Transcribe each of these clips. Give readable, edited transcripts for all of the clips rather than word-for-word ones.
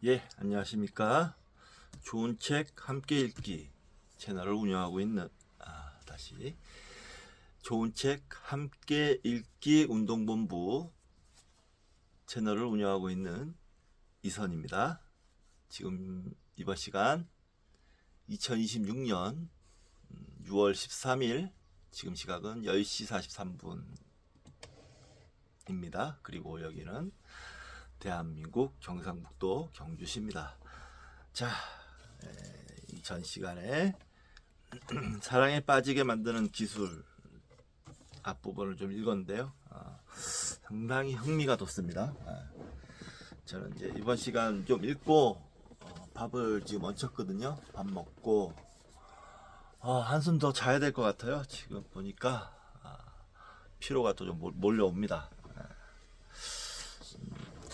예, 안녕하십니까. 좋은 책 함께 읽기 채널을 운영하고 있는 다시 좋은 책 함께 읽기 운동본부 채널을 운영하고 있는 이선입니다. 지금 이번 시간 2026년 6월 13일 지금 시각은 10시 43분입니다. 그리고 여기는 대한민국 경상북도 경주시입니다. 자, 전 시간에 사랑에 빠지게 만드는 기술 앞부분을 좀 읽었는데요. 상당히 흥미가 돋습니다. 저는 이제 이번 시간 좀 읽고 밥을 지금 얹혔거든요. 밥 먹고 한숨 더 자야 될 것 같아요. 지금 보니까 피로가 또 좀 몰려옵니다.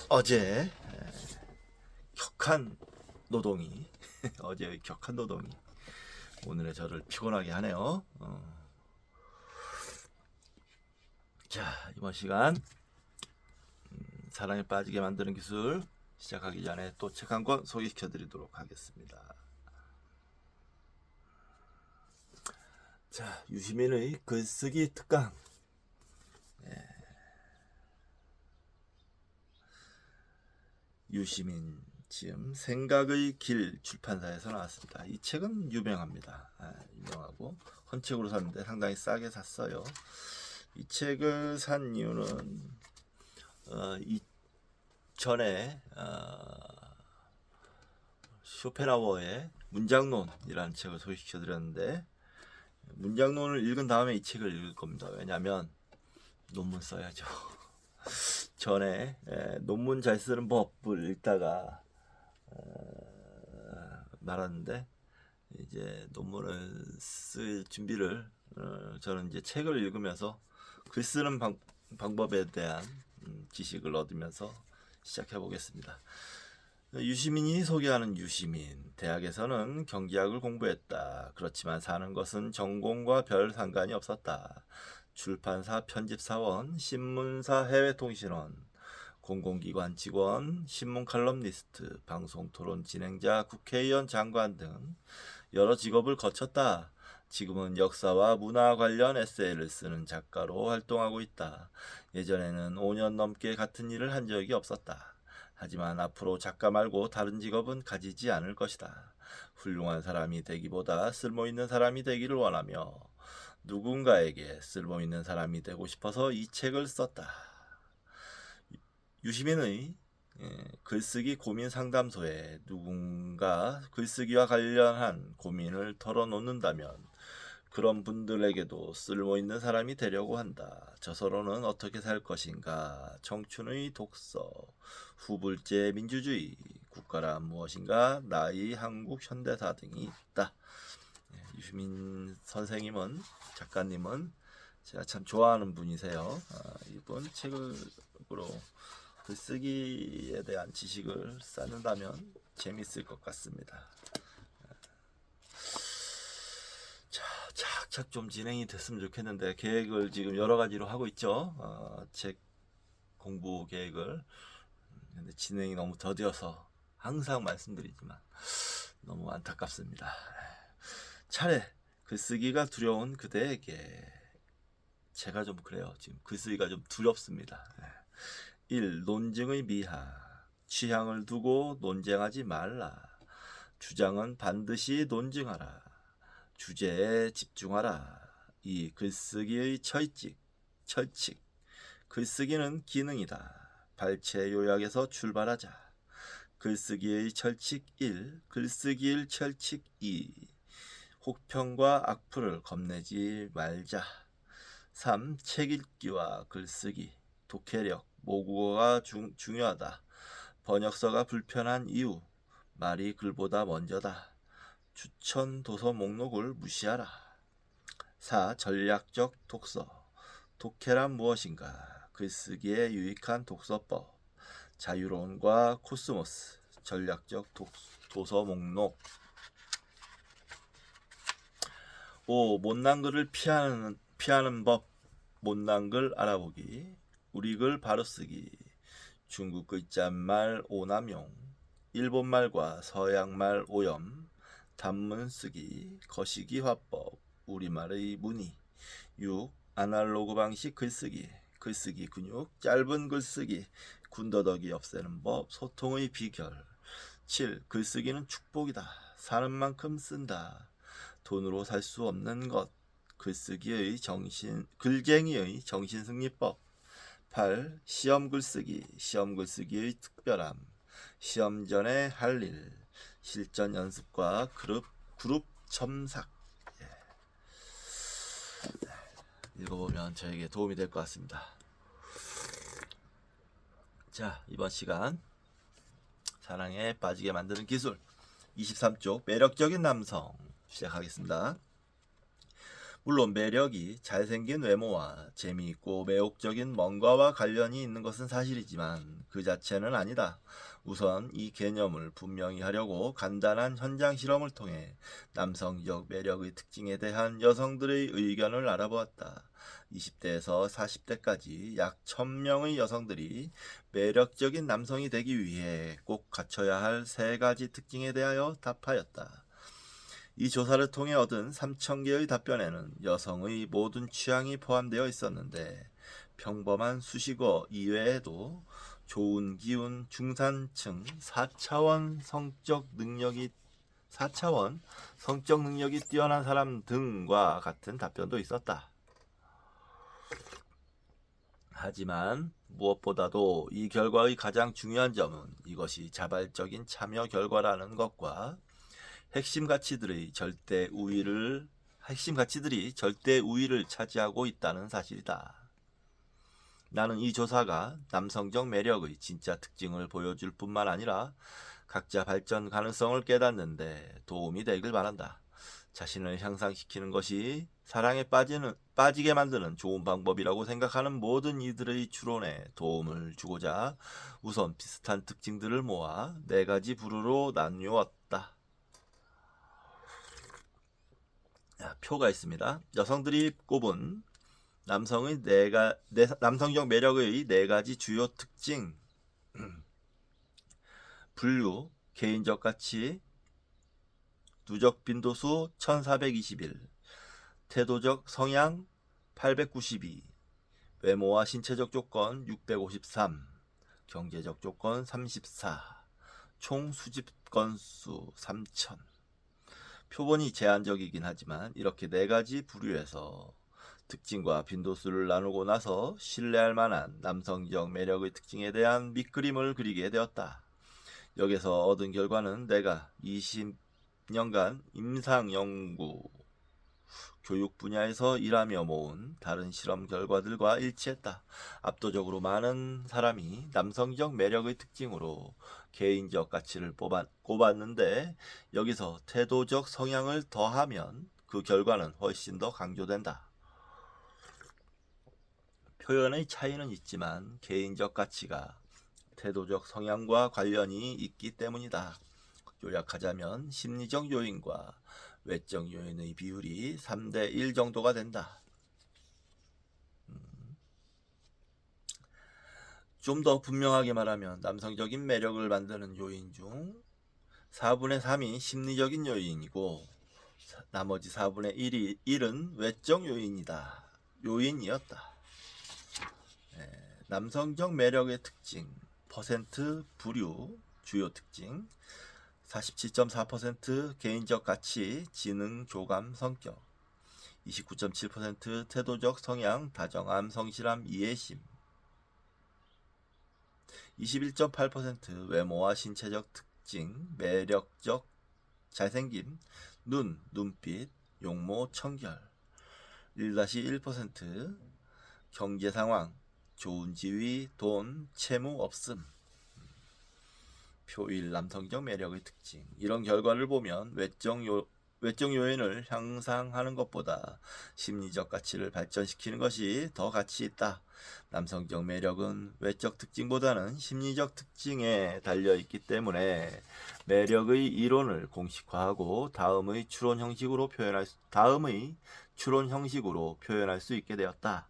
어제 격한 노동이 어제의 격한 노동이 오늘의 저를 피곤하게 하네요. 자, 이번 시간 사랑에 빠지게 만드는 기술 시작하기 전에 또 책 한 권 소개시켜 드리도록 하겠습니다. 자, 유시민의 글쓰기 특강. 유시민 지금 생각의 길 출판사에서 나왔습니다. 이 책은 유명합니다. 유명하고 헌책으로 샀는데 상당히 싸게 샀어요. 이 책을 산 이유는 이 전에 쇼펜하우어의 문장론이라는 책을 소개시켜 드렸는데 문장론을 읽은 다음에 이 책을 읽을 겁니다. 왜냐하면 논문 써야죠. 전에 논문 잘 쓰는 법을 읽다가 말았는데 이제 논문을 쓸 준비를 저는 이제 책을 읽으면서 글 쓰는 방법에 대한 지식을 얻으면서 시작해 보겠습니다. 유시민이 소개하는 유시민. 대학에서는 경제학을 공부했다. 그렇지만 사는 것은 전공과 별 상관이 없었다. 출판사 편집사원, 신문사 해외통신원, 공공기관 직원, 신문 칼럼니스트, 방송 토론 진행자, 국회의원 장관 등 여러 직업을 거쳤다. 지금은 역사와 문화 관련 에세이를 쓰는 작가로 활동하고 있다. 예전에는 5년 넘게 같은 일을 한 적이 없었다. 하지만 앞으로 작가 말고 다른 직업은 가지지 않을 것이다. 훌륭한 사람이 되기보다 쓸모있는 사람이 되기를 원하며 누군가에게 쓸모있는 사람이 되고 싶어서 이 책을 썼다. 유시민의 글쓰기 고민 상담소에 누군가 글쓰기와 관련한 고민을 털어놓는다면 그런 분들에게도 쓸모있는 사람이 되려고 한다. 저서로는 어떻게 살 것인가, 청춘의 독서, 후불제 민주주의, 국가란 무엇인가, 나의 한국 현대사 등이 있다. 유시민 선생님은, 작가님은 제가 참 좋아하는 분이세요. 이번 책으로 글쓰기에 대한 지식을 쌓는다면 재밌을 것 같습니다. 착착 좀 진행이 됐으면 좋겠는데 계획을 지금 여러 가지로 하고 있죠. 책 공부 계획을. 근데 진행이 너무 더뎌서 항상 말씀드리지만 너무 안타깝습니다. 차례 글쓰기가 두려운 그대에게. 제가 좀 그래요. 지금 글쓰기가 좀 두렵습니다. 1. 논증의 미학. 취향을 두고 논쟁하지 말라. 주장은 반드시 논증하라. 주제에 집중하라. 2. 글쓰기의 철칙. 글쓰기는 기능이다. 발췌 요약에서 출발하자. 글쓰기의 철칙 1. 글쓰기의 철칙 2. 혹평과 악플을 겁내지 말자. 3. 책 읽기와 글쓰기, 독해력, 모국어가 중요하다. 번역서가 불편한 이유, 말이 글보다 먼저다. 추천 도서 목록을 무시하라. 4. 전략적 독서. 독해란 무엇인가? 글쓰기에 유익한 독서법. 자유론과 코스모스. 전략적 도서 목록. 5. 못난 글을 피하는 법. 못난 글 알아보기. 우리 글 바로 쓰기. 중국 글자말 오남용. 일본말과 서양말 오염, 단문 쓰기, 거시기 화법, 우리말의 문의. 6. 아날로그 방식 글쓰기, 글쓰기 근육, 짧은 글쓰기, 군더더기 없애는 법, 소통의 비결. 7. 글쓰기는 축복이다. 사는 만큼 쓴다. 돈으로 살 수 없는 것. 글쟁이의 정신승리법. 8. 시험 글쓰기, 시험 글쓰기의 특별함. 시험 전에 할 일, 실전 연습과 그룹 첨삭. 읽어보면 저에게 도움이 될 것 같습니다. 자, 이번 시간 사랑에 빠지게 만드는 기술 23쪽 매력적인 남성 시작하겠습니다. 물론 매력이 잘생긴 외모와 재미있고 매혹적인 뭔가와 관련이 있는 것은 사실이지만 그 자체는 아니다. 우선 이 개념을 분명히 하려고 간단한 현장 실험을 통해 남성적 매력의 특징에 대한 여성들의 의견을 알아보았다. 20대에서 40대까지 약 1000명의 여성들이 매력적인 남성이 되기 위해 꼭 갖춰야 할 3가지 특징에 대하여 답하였다. 이 조사를 통해 얻은 3000개의 답변에는 여성의 모든 취향이 포함되어 있었는데 평범한 수식어 이외에도 좋은 기운, 중산층, 4차원 성적 능력이 뛰어난 사람 등과 같은 답변도 있었다. 하지만 무엇보다도 이 결과의 가장 중요한 점은 이것이 자발적인 참여 결과라는 것과 핵심 가치들이 절대 우위를 차지하고 있다는 사실이다. 나는 이 조사가 남성적 매력의 진짜 특징을 보여줄 뿐만 아니라 각자 발전 가능성을 깨닫는데 도움이 되길 바란다. 자신을 향상시키는 것이 사랑에 빠지게 만드는 좋은 방법이라고 생각하는 모든 이들의 추론에 도움을 주고자 우선 비슷한 특징들을 모아 4가지 부류로 나누었다. 표가 있습니다. 여성들이 꼽은 남성적 매력의 4가지 주요 특징. 분류, 개인적 가치, 누적 빈도수 1421, 태도적 성향 892, 외모와 신체적 조건 653, 경제적 조건 34, 총 수집 건수 3000. 표본이 제한적이긴 하지만 이렇게 4가지 부류에서 특징과 빈도수를 나누고 나서 신뢰할 만한 남성적 매력의 특징에 대한 밑그림을 그리게 되었다. 여기서 얻은 결과는 내가 20년간 임상연구 교육 분야에서 일하며 모은 다른 실험 결과들과 일치했다. 압도적으로 많은 사람이 남성적 매력의 특징으로 개인적 가치를 꼽았는데 여기서 태도적 성향을 더하면 그 결과는 훨씬 더 강조된다. 표현의 차이는 있지만 개인적 가치가 태도적 성향과 관련이 있기 때문이다. 요약하자면 심리적 요인과 외적 요인의 비율이 3:1 정도가 된다. 좀 더 분명하게 말하면 남성적인 매력을 만드는 요인 중 4분의 3이 심리적인 요인이고 나머지 4분의 1은 외적 요인이었다. 남성적 매력의 특징 퍼센트 부류 주요 특징 47.4% 개인적 가치, 지능, 교감, 성격 29.7% 태도적 성향, 다정함, 성실함, 이해심 21.8% 외모와 신체적 특징, 매력적 잘생김, 눈빛, 용모, 청결 1-1% 경제 상황, 좋은 지위, 돈, 채무 없음 표 1 남성적 매력의 특징. 이런 결과를 보면 외적 요인을 향상하는 것보다 심리적 가치를 발전시키는 것이 더 가치 있다. 남성적 매력은 외적 특징보다는 심리적 특징에 달려있기 때문에 매력의 이론을 공식화하고 다음의 추론 형식으로 표현할 수 있게 되었다.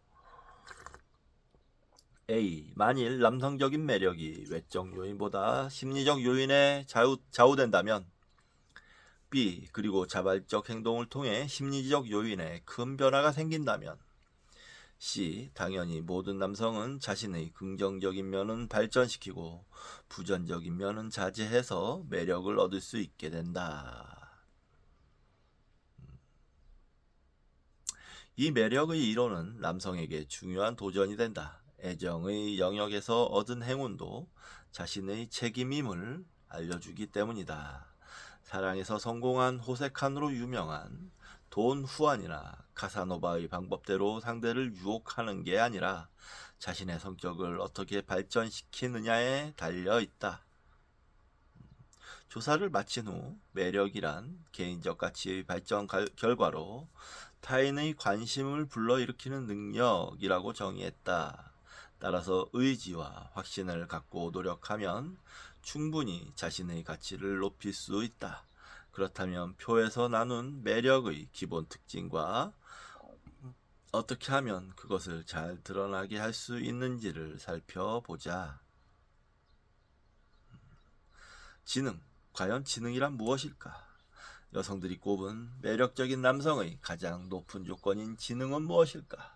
A. 만일 남성적인 매력이 외적 요인보다 심리적 요인에 좌우된다면 B. 그리고 자발적 행동을 통해 심리적 요인에 큰 변화가 생긴다면 C. 당연히 모든 남성은 자신의 긍정적인 면은 발전시키고 부정적인 면은 자제해서 매력을 얻을 수 있게 된다. 이 매력의 이론은 남성에게 중요한 도전이 된다. 애정의 영역에서 얻은 행운도 자신의 책임임을 알려주기 때문이다. 사랑에서 성공한 호세칸으로 유명한 돈 후안이나 카사노바의 방법대로 상대를 유혹하는 게 아니라 자신의 성격을 어떻게 발전시키느냐에 달려 있다. 조사를 마친 후 매력이란 개인적 가치의 발전 결과로 타인의 관심을 불러일으키는 능력이라고 정의했다. 따라서 의지와 확신을 갖고 노력하면 충분히 자신의 가치를 높일 수 있다. 그렇다면 표에서 나눈 매력의 기본 특징과 어떻게 하면 그것을 잘 드러나게 할 수 있는지를 살펴보자. 지능. 과연 지능이란 무엇일까? 여성들이 꼽은 매력적인 남성의 가장 높은 조건인 지능은 무엇일까?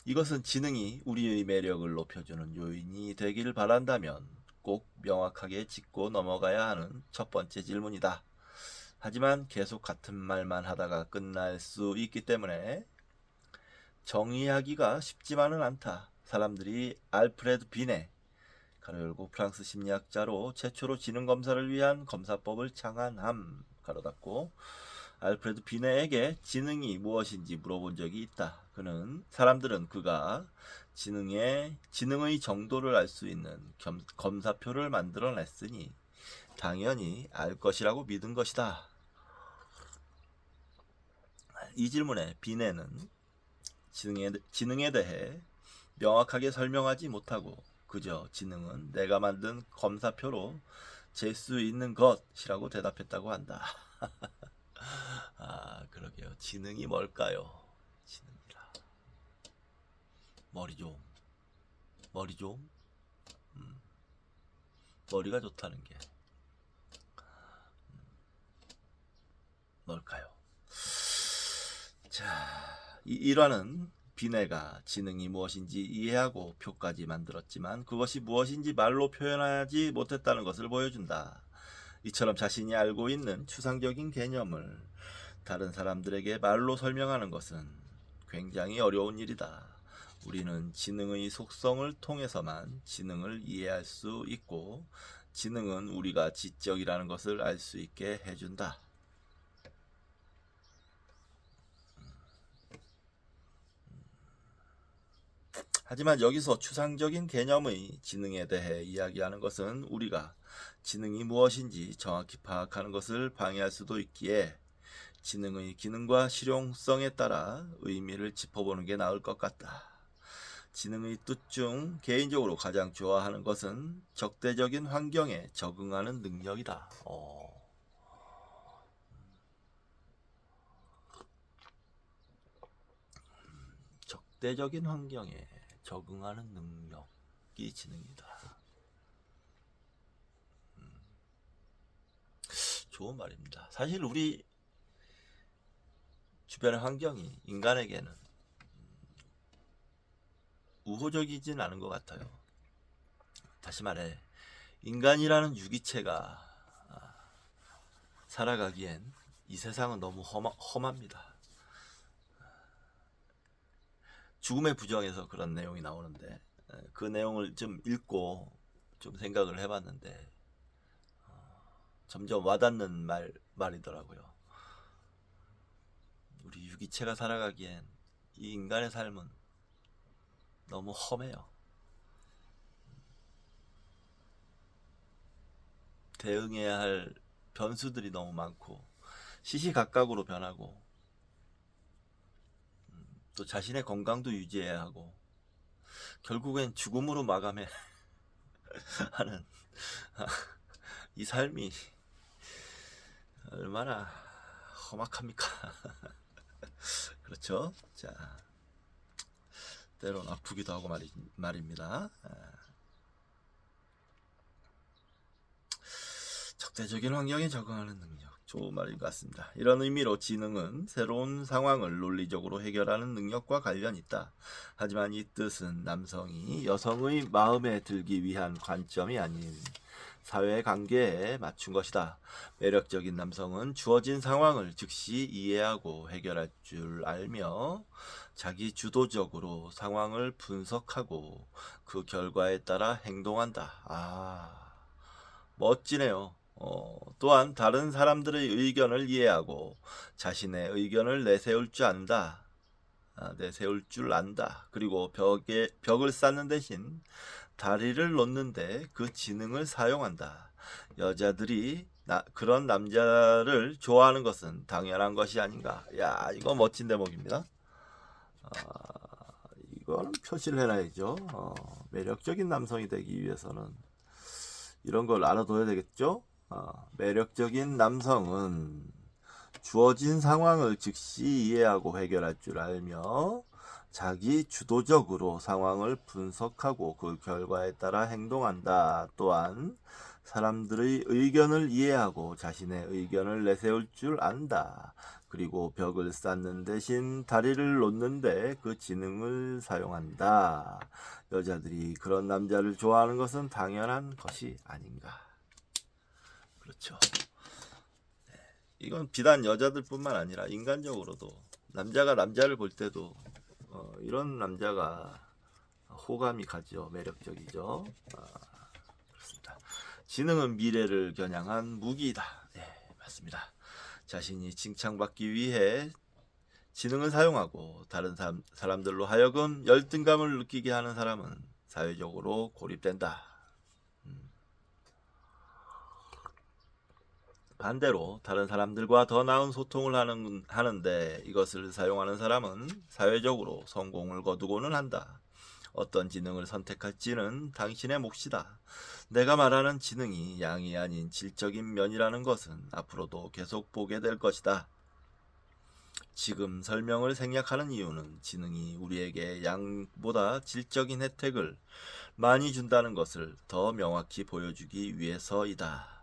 이것은 지능이 우리의 매력을 높여주는 요인이 되길 바란다면 꼭 명확하게 짚고 넘어가야 하는 첫 번째 질문이다. 하지만 계속 같은 말만 하다가 끝날 수 있기 때문에 정의하기가 쉽지만은 않다. 사람들이 알프레드 비네 가로 열고 프랑스 심리학자로 최초로 지능 검사를 위한 검사법을 창안함 가로 닫고 알프레드 비네에게 지능이 무엇인지 물어본 적이 있다. 그는 사람들은 그가 지능의 정도를 알 수 있는 검사표를 만들어냈으니 당연히 알 것이라고 믿은 것이다. 이 질문에 비네는 지능에 대해 명확하게 설명하지 못하고 그저 지능은 내가 만든 검사표로 잴 수 있는 것이라고 대답했다고 한다. 아, 그러게요. 지능이 뭘까요? 지능이라. 머리 좀. 머리가 좋다는 게 뭘까요? 자, 이 일화는 비네가 지능이 무엇인지 이해하고 표까지 만들었지만 그것이 무엇인지 말로 표현하지 못했다는 것을 보여준다. 이처럼 자신이 알고 있는 추상적인 개념을 다른 사람들에게 말로 설명하는 것은 굉장히 어려운 일이다. 우리는 지능의 속성을 통해서만 지능을 이해할 수 있고 지능은 우리가 지적이라는 것을 알 수 있게 해준다. 하지만 여기서 추상적인 개념의 지능에 대해 이야기하는 것은 우리가 지능이 무엇인지 정확히 파악하는 것을 방해할 수도 있기에 지능의 기능과 실용성에 따라 의미를 짚어보는 게 나을 것 같다. 지능의 뜻 중 개인적으로 가장 좋아하는 것은 적대적인 환경에 적응하는 능력이다. 적대적인 환경에 적응하는 능력이 지능이다. 좋은 말입니다. 사실 우리 주변의 환경이 인간에게는 우호적이진 않은 것 같아요. 다시 말해 인간이라는 유기체가 살아가기엔 이 세상은 너무 험합니다. 죽음의 부정에서 그런 내용이 나오는데 그 내용을 좀 읽고 좀 생각을 해봤는데 점점 와닿는 말이더라고요. 우리 유기체가 살아가기엔 이 인간의 삶은 너무 험해요. 대응해야 할 변수들이 너무 많고 시시각각으로 변하고 또 자신의 건강도 유지해야 하고 결국엔 죽음으로 마감해 하는 이 삶이 얼마나 험악합니까? 그렇죠? 자, 때론 아프기도 하고 말입니다. 적대적인 환경에 적응하는 능력, 좋은 말인 것 같습니다. 이런 의미로 지능은 새로운 상황을 논리적으로 해결하는 능력과 관련이 있다. 하지만 이 뜻은 남성이 여성의 마음에 들기 위한 관점이 아닌 사회관계에 맞춘 것이다. 매력적인 남성은 주어진 상황을 즉시 이해하고 해결할 줄 알며 자기 주도적으로 상황을 분석하고 그 결과에 따라 행동한다. 멋지네요. 또한 다른 사람들의 의견을 이해하고 자신의 의견을 내세울 줄 안다. 그리고 벽을 쌓는 대신 다리를 놓는데 그 지능을 사용한다. 여자들이 그런 남자를 좋아하는 것은 당연한 것이 아닌가. 야, 이거 멋진 대목입니다. 이건 표시를 해놔야죠. 매력적인 남성이 되기 위해서는 이런 걸 알아둬야 되겠죠. 매력적인 남성은 주어진 상황을 즉시 이해하고 해결할 줄 알며 자기 주도적으로 상황을 분석하고 그 결과에 따라 행동한다. 또한 사람들의 의견을 이해하고 자신의 의견을 내세울 줄 안다. 그리고 벽을 쌓는 대신 다리를 놓는데 그 지능을 사용한다. 여자들이 그런 남자를 좋아하는 것은 당연한 것이 아닌가. 그렇죠. 이건 비단 여자들뿐만 아니라 인간적으로도 남자가 남자를 볼 때도 이런 남자가 호감이 가죠. 매력적이죠. 그렇습니다. 지능은 미래를 겨냥한 무기이다. 네, 맞습니다. 자신이 칭찬받기 위해 지능을 사용하고 다른 사람들로 하여금 열등감을 느끼게 하는 사람은 사회적으로 고립된다. 반대로 다른 사람들과 더 나은 소통을 하는데 이것을 사용하는 사람은 사회적으로 성공을 거두고는 한다. 어떤 지능을 선택할지는 당신의 몫이다. 내가 말하는 지능이 양이 아닌 질적인 면이라는 것은 앞으로도 계속 보게 될 것이다. 지금 설명을 생략하는 이유는 지능이 우리에게 양보다 질적인 혜택을 많이 준다는 것을 더 명확히 보여주기 위해서이다.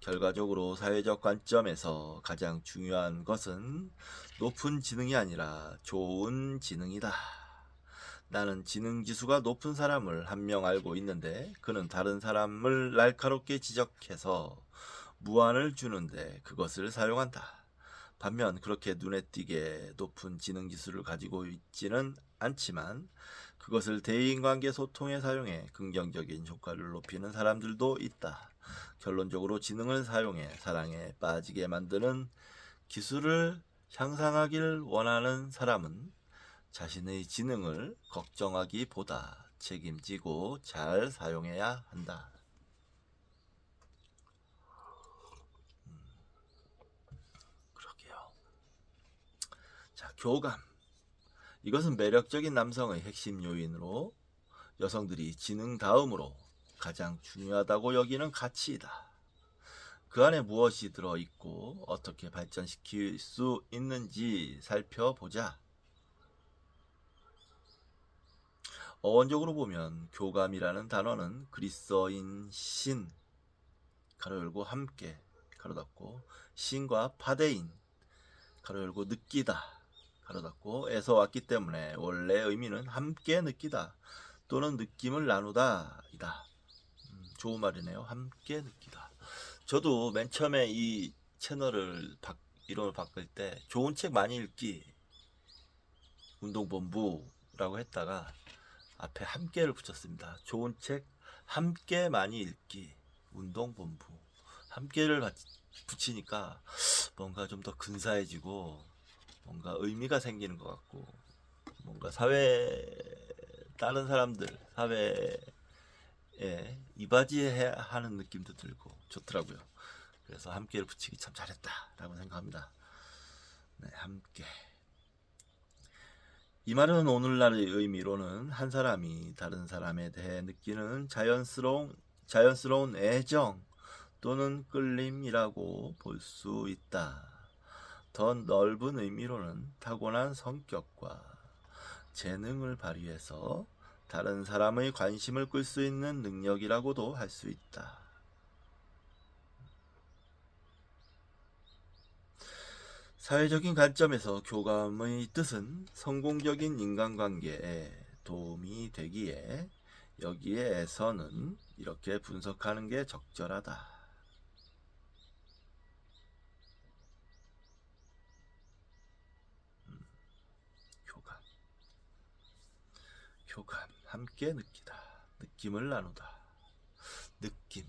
결과적으로 사회적 관점에서 가장 중요한 것은 높은 지능이 아니라 좋은 지능이다. 나는 지능 지수가 높은 사람을 한 명 알고 있는데 그는 다른 사람을 날카롭게 지적해서 무안을 주는데 그것을 사용한다. 반면 그렇게 눈에 띄게 높은 지능 지수를 가지고 있지는 않지만 그것을 대인관계 소통에 사용해 긍정적인 효과를 높이는 사람들도 있다. 결론적으로 지능을 사용해 사랑에 빠지게 만드는 기술을 향상하길 원하는 사람은 자신의 지능을 걱정하기보다 책임지고 잘 사용해야 한다. 그러게요. 자, 교감. 이것은 매력적인 남성의 핵심 요인으로 여성들이 지능 다음으로 가장 중요하다고 여기는 가치이다. 그 안에 무엇이 들어있고 어떻게 발전시킬 수 있는지 살펴보자. 어원적으로 보면 교감이라는 단어는 그리스어인 신 가로 열고 함께 가로 닫고 신과 파데인 가로 열고 느끼다 가로 닫고 에서 왔기 때문에 원래 의미는 함께 느끼다 또는 느낌을 나누다 이다. 좋은 말이네요. 함께 느끼다. 저도 맨 처음에 이 채널을 이름을 바꿀 때 좋은 책 많이 읽기 운동본부라고 했다가 앞에 함께를 붙였습니다. 좋은 책 함께 많이 읽기 운동본부. 함께를 붙이니까 뭔가 좀 더 근사해지고 뭔가 의미가 생기는 것 같고 뭔가 다른 사람들 사회에 이바지해 하는 느낌도 들고 좋더라고요. 그래서 함께를 붙이기 참 잘했다라고 생각합니다. 네, 함께. 이 말은 오늘날의 의미로는 한 사람이 다른 사람에 대해 느끼는 자연스러운 애정 또는 끌림이라고 볼 수 있다. 더 넓은 의미로는 타고난 성격과 재능을 발휘해서 다른 사람의 관심을 끌 수 있는 능력이라고도 할 수 있다. 사회적인 관점에서 교감의 뜻은 성공적인 인간관계에 도움이 되기에 여기에서는 이렇게 분석하는 게 적절하다. 교감, 함께 느끼다, 느낌을 나누다. 느낌.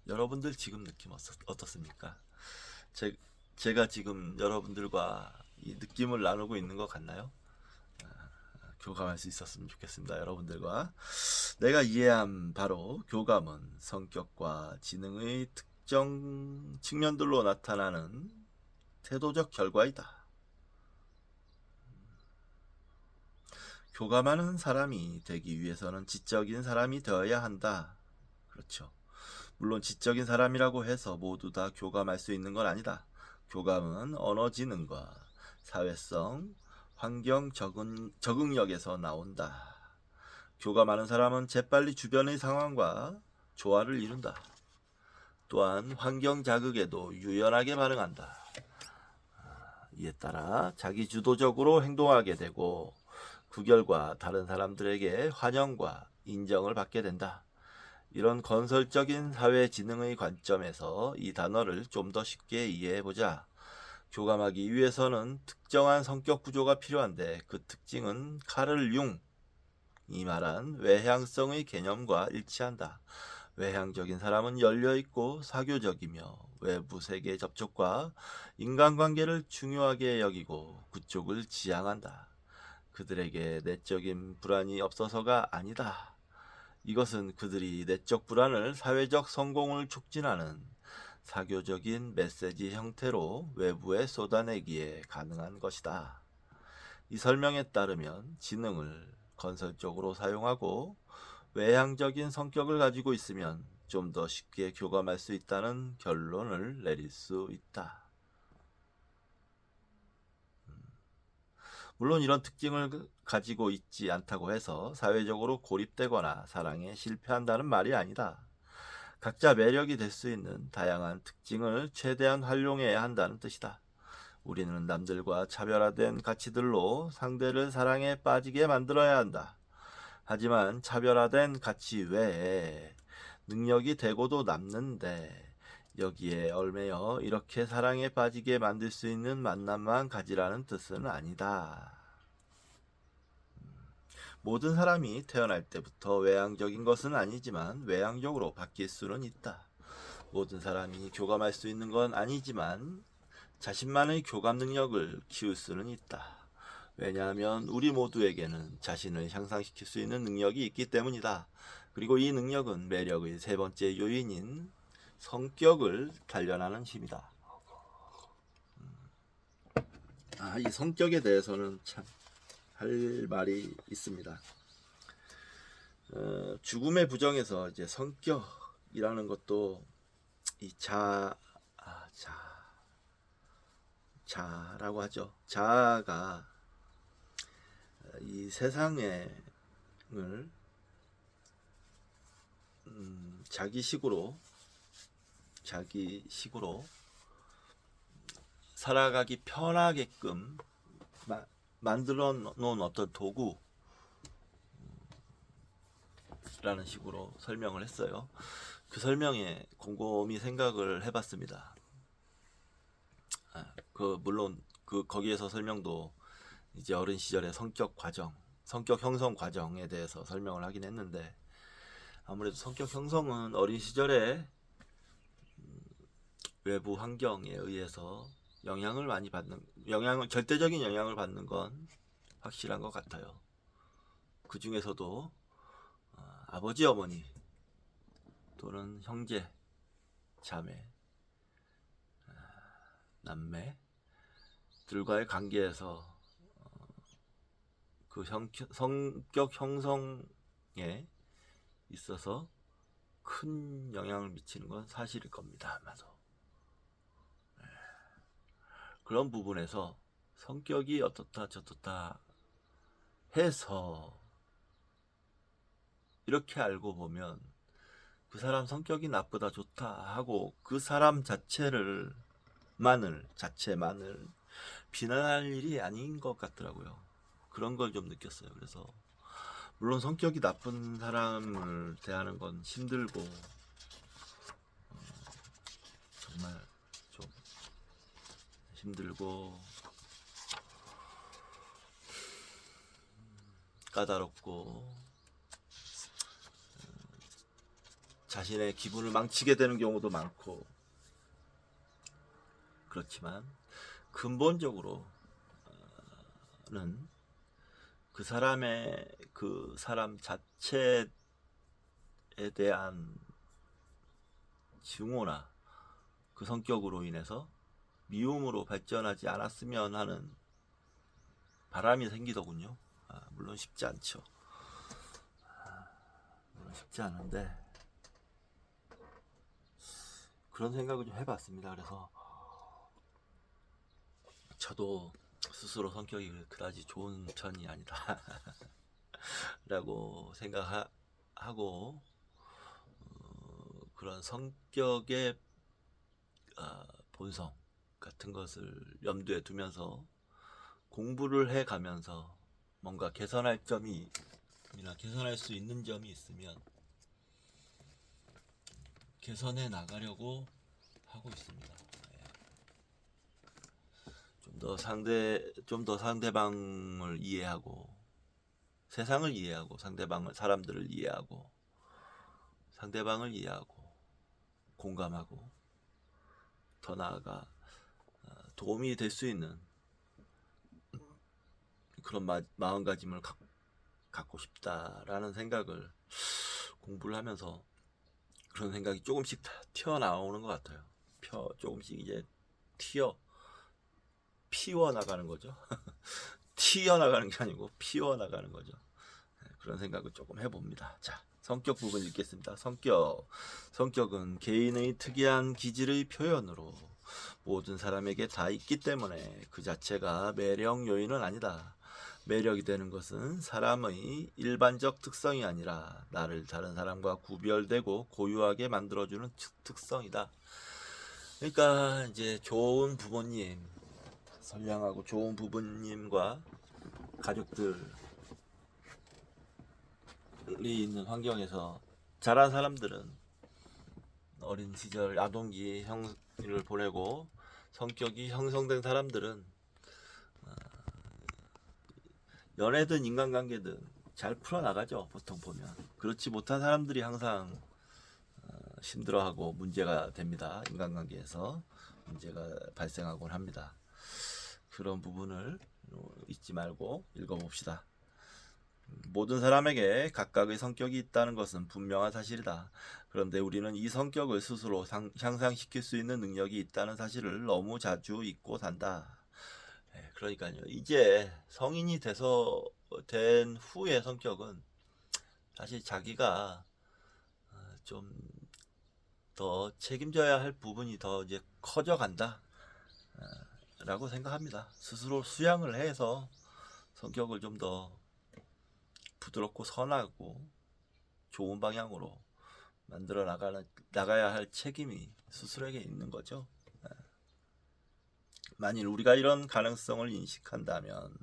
여러분들 지금 느낌 어떻습니까? 제가 지금 여러분들과 이 느낌을 나누고 있는 것 같나요? 교감할 수 있었으면 좋겠습니다. 여러분들과. 내가 이해한 바로 교감은 성격과 지능의 특정 측면들로 나타나는 태도적 결과이다. 교감하는 사람이 되기 위해서는 지적인 사람이 되어야 한다. 그렇죠. 물론 지적인 사람이라고 해서 모두 다 교감할 수 있는 건 아니다. 교감은 언어 지능과 사회성, 환경 적응력에서 나온다. 교감하는 사람은 재빨리 주변의 상황과 조화를 이룬다. 또한 환경 자극에도 유연하게 반응한다. 이에 따라 자기 주도적으로 행동하게 되고 그 결과 다른 사람들에게 환영과 인정을 받게 된다. 이런 건설적인 사회 지능의 관점에서 이 단어를 좀 더 쉽게 이해해보자. 교감하기 위해서는 특정한 성격 구조가 필요한데 그 특징은 카를 융이 말한 외향성의 개념과 일치한다. 외향적인 사람은 열려있고 사교적이며 외부 세계 접촉과 인간관계를 중요하게 여기고 그쪽을 지향한다. 그들에게 내적인 불안이 없어서가 아니다. 이것은 그들이 내적 불안을 사회적 성공을 촉진하는 사교적인 메시지 형태로 외부에 쏟아내기에 가능한 것이다. 이 설명에 따르면 지능을 건설적으로 사용하고 외향적인 성격을 가지고 있으면 좀 더 쉽게 교감할 수 있다는 결론을 내릴 수 있다. 물론 이런 특징을 가지고 있지 않다고 해서 사회적으로 고립되거나 사랑에 실패한다는 말이 아니다. 각자 매력이 될 수 있는 다양한 특징을 최대한 활용해야 한다는 뜻이다. 우리는 남들과 차별화된 가치들로 상대를 사랑에 빠지게 만들어야 한다. 하지만 차별화된 가치 외에 능력이 되고도 남는데 여기에 얽매여 이렇게 사랑에 빠지게 만들 수 있는 만남만 가지라는 뜻은 아니다. 모든 사람이 태어날 때부터 외향적인 것은 아니지만 외향적으로 바뀔 수는 있다. 모든 사람이 교감할 수 있는 건 아니지만 자신만의 교감 능력을 키울 수는 있다. 왜냐하면 우리 모두에게는 자신을 향상시킬 수 있는 능력이 있기 때문이다. 그리고 이 능력은 매력의 세 번째 요인인 성격을 단련하는 힘이다. 이 성격에 대해서는 참 할 말이 있습니다. 죽음의 부정에서 이제 성격이라는 것도 이 자라고 하죠. 자아가 이 세상을 자기식으로 살아가기 편하게끔 만들어 놓은 어떤 도구라는 식으로 설명을 했어요. 그 설명에 곰곰이 생각을 해봤습니다. 물론 거기에서 설명도 이제 어린 시절의 성격 형성 과정에 대해서 설명을 하긴 했는데 아무래도 성격 형성은 어린 시절에 외부 환경에 의해서 절대적인 영향을 받는 건 확실한 것 같아요. 그 중에서도 아버지, 어머니 또는 형제, 자매, 남매들과의 관계에서 그 성격 형성에 있어서 큰 영향을 미치는 건 사실일 겁니다. 아마도. 그런 부분에서 성격이 어떻다 저떻다 해서 이렇게 알고 보면 그 사람 성격이 나쁘다 좋다 하고 그 사람 자체만을 비난할 일이 아닌 것 같더라고요. 그런 걸 좀 느꼈어요. 그래서 물론 성격이 나쁜 사람을 대하는 건 힘들고 정말 좀 힘들고 까다롭고 자신의 기분을 망치게 되는 경우도 많고, 그렇지만 근본적으로는 그 사람 자체에 대한 증오나 그 성격으로 인해서 미움으로 발전하지 않았으면 하는 바람이 생기더군요. 물론 쉽지 않죠. 물론 쉽지 않은데 그런 생각을 좀 해봤습니다. 그래서 저도 스스로 성격이 그다지 좋은 편이 아니다 라고 생각하고, 그런 성격의 본성 같은 것을 염두에 두면서 공부를 해가면서 뭔가 개선할 수 있는 점이 있으면 개선해 나가려고 하고 있습니다. 좀 더 상대방을 이해하고, 세상을 이해하고, 사람들을 이해하고, 상대방을 이해하고, 공감하고, 더 나아가 도움이 될 수 있는 그런 마음가짐을 갖고 싶다라는 생각을 공부를 하면서 그런 생각이 조금씩 튀어나오는 것 같아요. 조금씩 이제 피워나가는 거죠. 튀어나가는 게 아니고 피워나가는 거죠. 그런 생각을 조금 해봅니다. 자, 성격 부분 읽겠습니다. 성격은 개인의 특이한 기질의 표현으로 모든 사람에게 다 있기 때문에 그 자체가 매력 요인은 아니다. 매력이 되는 것은 사람의 일반적 특성이 아니라 나를 다른 사람과 구별되고 고유하게 만들어주는 특성이다. 그러니까 이제 좋은 부모님, 선량하고 좋은 부모님과 가족들이 있는 환경에서 자란 사람들은 어린 시절 아동기 형을 보내고 성격이 형성된 사람들은 연애든 인간관계든 잘 풀어나가죠. 보통 보면. 그렇지 못한 사람들이 항상 힘들어하고 문제가 됩니다. 인간관계에서 문제가 발생하곤 합니다. 그런 부분을 잊지 말고 읽어봅시다. 모든 사람에게 각각의 성격이 있다는 것은 분명한 사실이다. 그런데 우리는 이 성격을 스스로 향상시킬 수 있는 능력이 있다는 사실을 너무 자주 잊고 산다. 그러니까요. 이제 성인이 된 후의 성격은 사실 자기가 좀 더 책임져야 할 부분이 더 이제 커져간다 라고 생각합니다. 스스로 수양을 해서 성격을 좀 더 부드럽고 선하고 좋은 방향으로 만들어 나가야 할 책임이 스스로에게 있는 거죠. 만일 우리가 이런 가능성을 인식한다면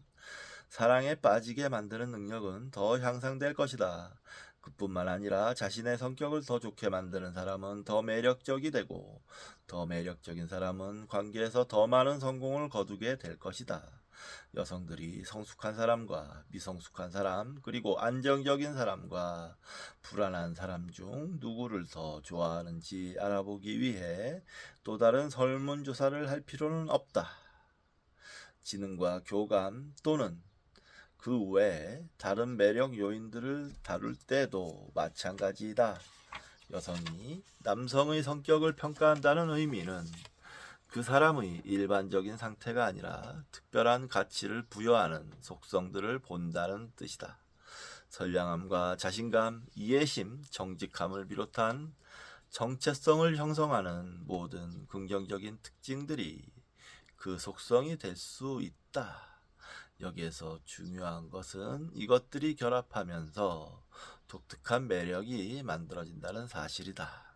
사랑에 빠지게 만드는 능력은 더 향상될 것이다. 그뿐만 아니라 자신의 성격을 더 좋게 만드는 사람은 더 매력적이 되고, 더 매력적인 사람은 관계에서 더 많은 성공을 거두게 될 것이다. 여성들이 성숙한 사람과 미성숙한 사람, 그리고 안정적인 사람과 불안한 사람 중 누구를 더 좋아하는지 알아보기 위해 또 다른 설문조사를 할 필요는 없다. 지능과 교감 또는 그 외에 다른 매력 요인들을 다룰 때도 마찬가지이다. 여성이 남성의 성격을 평가한다는 의미는 그 사람의 일반적인 상태가 아니라 특별한 가치를 부여하는 속성들을 본다는 뜻이다. 선량함과 자신감, 이해심, 정직함을 비롯한 정체성을 형성하는 모든 긍정적인 특징들이 그 속성이 될 수 있다. 여기에서 중요한 것은 이것들이 결합하면서 독특한 매력이 만들어진다는 사실이다.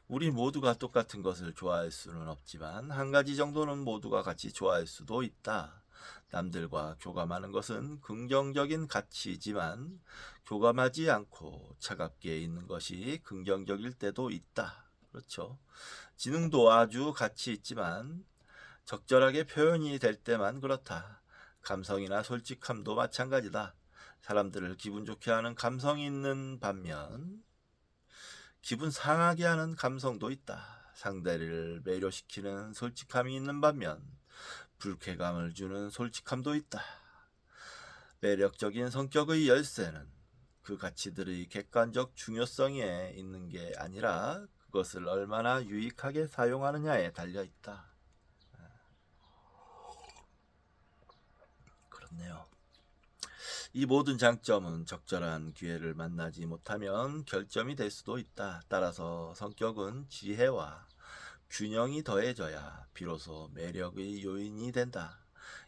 우리 모두가 똑같은 것을 좋아할 수는 없지만 한 가지 정도는 모두가 같이 좋아할 수도 있다. 남들과 교감하는 것은 긍정적인 가치이지만 교감하지 않고 차갑게 있는 것이 긍정적일 때도 있다. 그렇죠. 지능도 아주 가치 있지만 적절하게 표현이 될 때만 그렇다. 감성이나 솔직함도 마찬가지다. 사람들을 기분 좋게 하는 감성이 있는 반면 기분 상하게 하는 감성도 있다. 상대를 매료시키는 솔직함이 있는 반면 불쾌감을 주는 솔직함도 있다. 매력적인 성격의 열쇠는 그 가치들의 객관적 중요성에 있는 게 아니라 그것을 얼마나 유익하게 사용하느냐에 달려 있다. 그렇네요. 이 모든 장점은 적절한 기회를 만나지 못하면 결점이 될 수도 있다. 따라서 성격은 지혜와 균형이 더해져야 비로소 매력의 요인이 된다.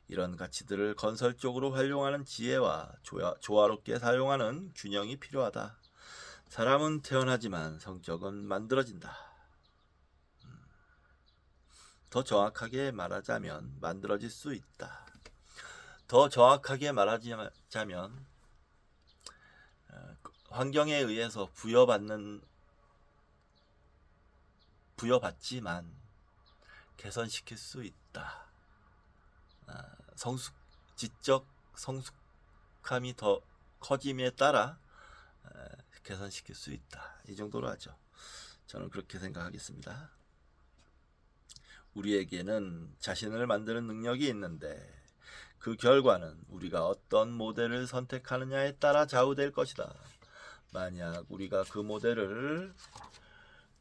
이런 가치들을 건설적으로 활용하는 지혜와 조화롭게 사용하는 균형이 필요하다. 사람은 태어나지만 성격은 만들어진다. 더 정확하게 말하자면 만들어질 수 있다. 더 정확하게 말하자면 환경에 의해서 부여받지만 개선시킬 수 있다. 지적 성숙함이 더 커짐에 따라 개선시킬 수 있다. 이 정도로 하죠. 저는 그렇게 생각하겠습니다. 우리에게는 자신을 만드는 능력이 있는데 그 결과는 우리가 어떤 모델을 선택하느냐에 따라 좌우될 것이다. 만약 우리가 그 모델을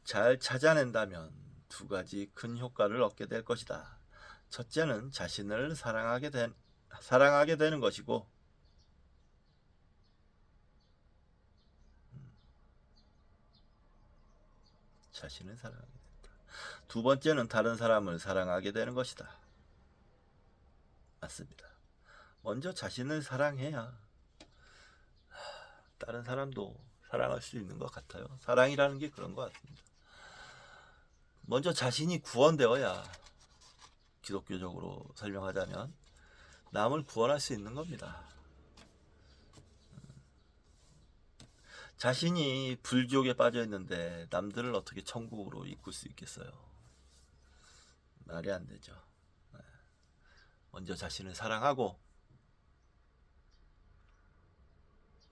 잘 찾아낸다면 두 가지 큰 효과를 얻게 될 것이다. 첫째는 자신을 사랑하게 되는 것이고, 자신을 사랑하게 된다. 두 번째는 다른 사람을 사랑하게 되는 것이다. 맞습니다. 먼저 자신을 사랑해야 다른 사람도 사랑할 수 있는 것 같아요. 사랑이라는 게 그런 것 같습니다. 먼저 자신이 구원되어야, 기독교적으로 설명하자면 남을 구원할 수 있는 겁니다. 자신이 불지옥에 빠져 있는데 남들을 어떻게 천국으로 이끌 수 있겠어요? 말이 안 되죠. 먼저 자신을 사랑하고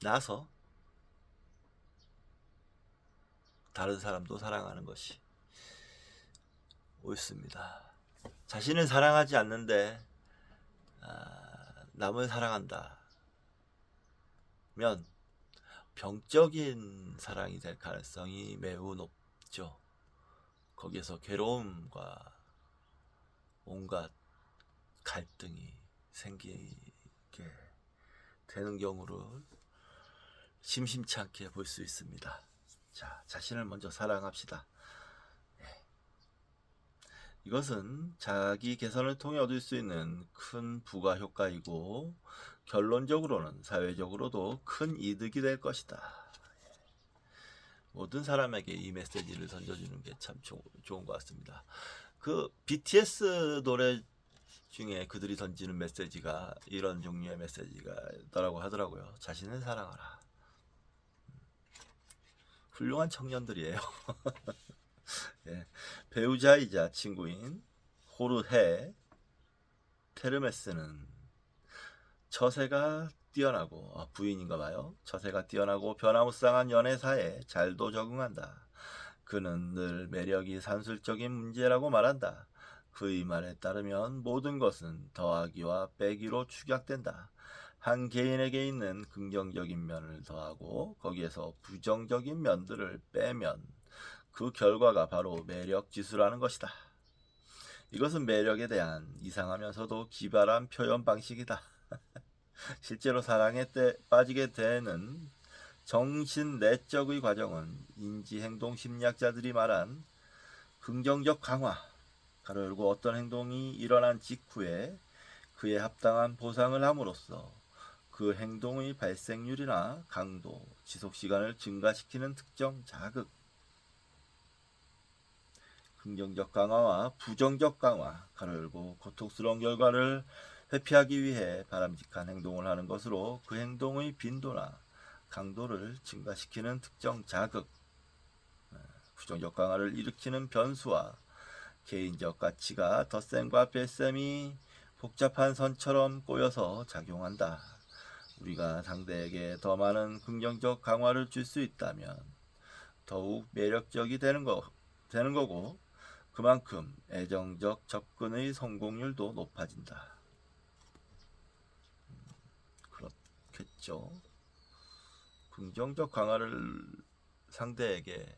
나서 다른 사람도 사랑하는 것이 옳습니다. 자신을 사랑하지 않는데 남을 사랑한다면 병적인 사랑이 될 가능성이 매우 높죠. 거기에서 괴로움과 온갖 갈등이 생기게 되는 경우를 심심치 않게 볼 수 있습니다. 자, 자신을 먼저 사랑합시다. 이것은 자기 개선을 통해 얻을 수 있는 큰 부가 효과이고 결론적으로는 사회적으로도 큰 이득이 될 것이다. 모든 사람에게 이 메시지를 던져주는 게 참 좋은 것 같습니다. 그 BTS 노래 중에 그들이 던지는 메시지가 이런 종류의 메시지가 있다고 하더라고요. 자신을 사랑하라. 훌륭한 청년들이에요. 예, 배우자이자 친구인 호르헤 테르메스는 처세가 뛰어나고 부인인가봐요. 처세가 뛰어나고 변화무쌍한 연애사에 잘도 적응한다. 그는 늘 매력이 산술적인 문제라고 말한다. 그의 말에 따르면 모든 것은 더하기와 빼기로 축약된다. 한 개인에게 있는 긍정적인 면을 더하고 거기에서 부정적인 면들을 빼면 그 결과가 바로 매력 지수라는 것이다. 이것은 매력에 대한 이상하면서도 기발한 표현 방식이다. 실제로 사랑에 빠지게 되는 정신 내적의 과정은 인지행동 심리학자들이 말한 긍정적 강화, 가로 열고 어떤 행동이 일어난 직후에 그에 합당한 보상을 함으로써 그 행동의 발생률이나 강도, 지속시간을 증가시키는 특정 자극, 긍정적 강화와 부정적 강화, 가로열고 고통스러운 결과를 회피하기 위해 바람직한 행동을 하는 것으로 그 행동의 빈도나 강도를 증가시키는 특정 자극, 부정적 강화를 일으키는 변수와 개인적 가치가 덧셈과 뺄셈이 복잡한 선처럼 꼬여서 작용한다. 우리가 상대에게 더 많은 긍정적 강화를 줄 수 있다면 더욱 매력적이 되는 거고 그만큼 애정적 접근의 성공률도 높아진다. 그렇겠죠. 긍정적 강화를 상대에게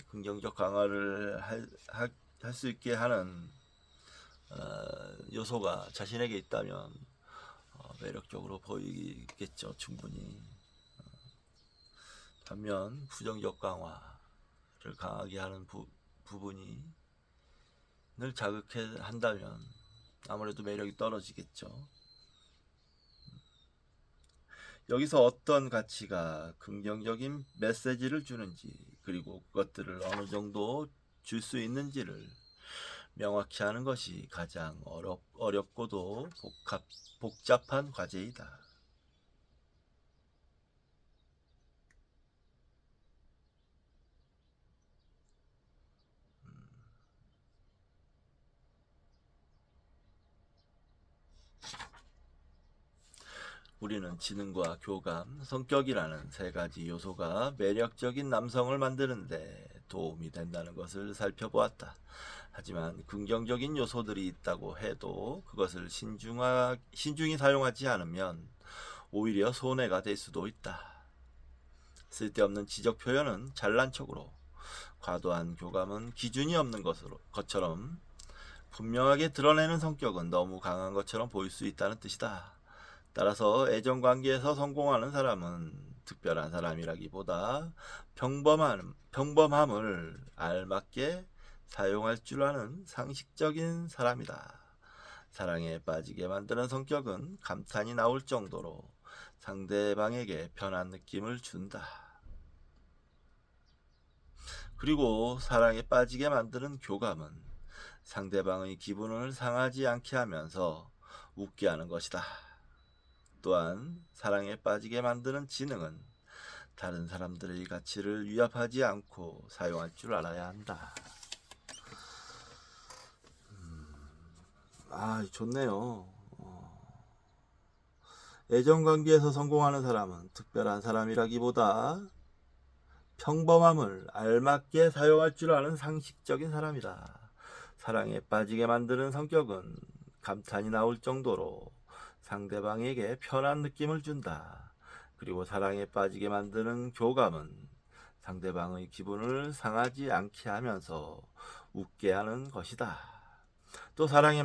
긍정적 강화를 할 수 있게 하는 요소가 자신에게 있다면 매력적으로 보이겠죠. 충분히. 반면 부정적 강화를 강하게 하는 부분이 늘 자극해 한다면 아무래도 매력이 떨어지겠죠. 여기서 어떤 가치가 긍정적인 메시지를 주는지, 그리고 그것들을 어느 정도 줄 수 있는지를 명확히 하는 것이 가장 어렵고도 복잡한 과제이다. 우리는 지능과 교감, 성격이라는 세 가지 요소가 매력적인 남성을 만드는데 도움이 된다는 것을 살펴보았다. 하지만 긍정적인 요소들이 있다고 해도 그것을 신중히 사용하지 않으면 오히려 손해가 될 수도 있다. 쓸데없는 지적 표현은 잘난 척으로, 과도한 교감은 기준이 없는 것처럼 분명하게 드러내는 성격은 너무 강한 것처럼 보일 수 있다는 뜻이다. 따라서 애정관계에서 성공하는 사람은 특별한 사람이라기보다 평범함을 알맞게 사용할 줄 아는 상식적인 사람이다. 사랑에 빠지게 만드는 성격은 감탄이 나올 정도로 상대방에게 편한 느낌을 준다. 그리고 사랑에 빠지게 만드는 교감은 상대방의 기분을 상하지 않게 하면서 웃게 하는 것이다. 또한 사랑에 빠지게 만드는 지능은 다른 사람들의 가치를 위협하지 않고 사용할 줄 알아야 한다. 좋네요. 애정관계에서 성공하는 사람은 특별한 사람이라기보다 평범함을 알맞게 사용할 줄 아는 상식적인 사람이다. 사랑에 빠지게 만드는 성격은 감탄이 나올 정도로 상대방에게 편한 느낌을 준다. 그리고 사랑에 빠지게 만드는 교감은 상대방의 기분을 상하지 않게 하면서 웃게 하는 것이다. 또 사랑에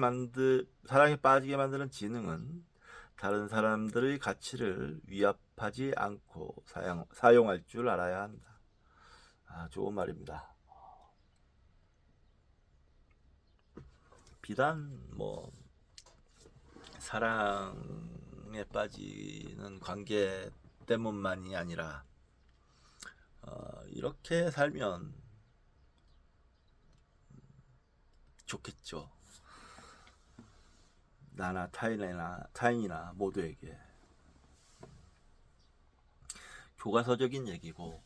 빠지게 만드는 지능은 다른 사람들의 가치를 위협하지 않고 사용할 줄 알아야 한다. 좋은 말입니다. 비단 사랑에 빠지는 관계 때문만이 아니라 이렇게 살면 좋겠죠. 나나 타인이나 모두에게. 교과서적인 얘기고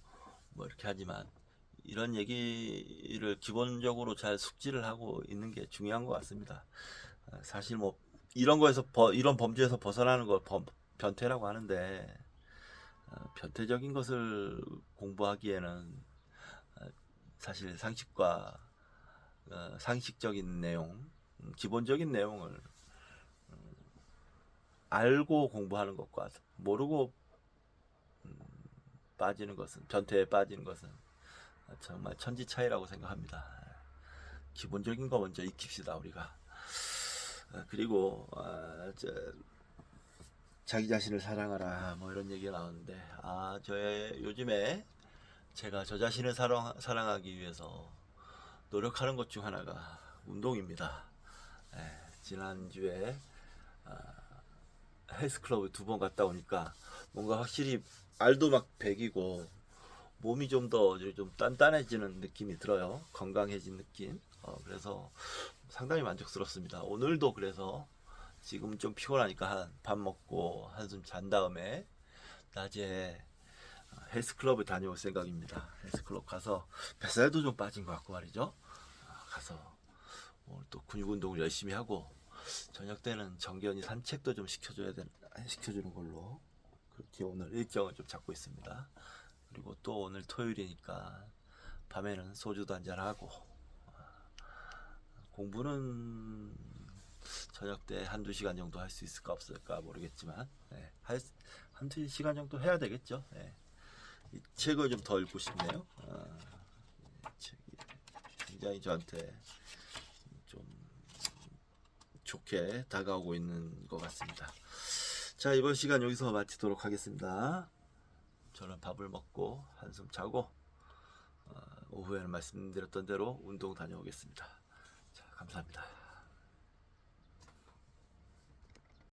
이렇게 하지만 이런 얘기를 기본적으로 잘 숙지를 하고 있는 게 중요한 것 같습니다. 사실 이런 범죄에서 벗어나는 걸 변태라고 하는데 변태적인 것을 공부하기에는 사실 상식적인 내용, 기본적인 내용을 알고 공부하는 것과 모르고 빠지는 것은, 변태에 빠지는 것은 정말 천지 차이라고 생각합니다. 기본적인 거 먼저 익힙시다 우리가. 그리고 자기 자신을 사랑하라 이런 얘기가 나오는데 요즘에 제가 저 자신을 사랑하기 위해서 노력하는 것 중 하나가 운동입니다. 지난주에 헬스클럽을 2번 갔다 오니까 뭔가 확실히 알도 막 배기고 몸이 좀 더 좀 단단해지는 느낌이 들어요. 건강해진 느낌. 그래서 상당히 만족스럽습니다. 오늘도 그래서 지금 좀 피곤하니까 밥 먹고 한숨 잔 다음에 낮에 헬스클럽을 다녀올 생각입니다. 헬스클럽 가서 뱃살도 좀 빠진 것 같고 말이죠. 가서 오늘 또 근육 운동을 열심히 하고 저녁 때는 정견이 산책도 좀 시켜주는 걸로 그렇게 오늘 일정을 좀 잡고 있습니다. 그리고 또 오늘 토요일이니까 밤에는 소주도 한잔 하고 공부는 저녁 때 한두 시간 정도 할 수 있을까 없을까 모르겠지만 한두 시간 정도 해야 되겠죠. 이 책을 좀 더 읽고 싶네요. 이 책이 굉장히 저한테 좀 좋게 다가오고 있는 것 같습니다. 자, 이번 시간 여기서 마치도록 하겠습니다. 저는 밥을 먹고 한숨 자고 오후에는 말씀드렸던 대로 운동 다녀오겠습니다. 자, 감사합니다.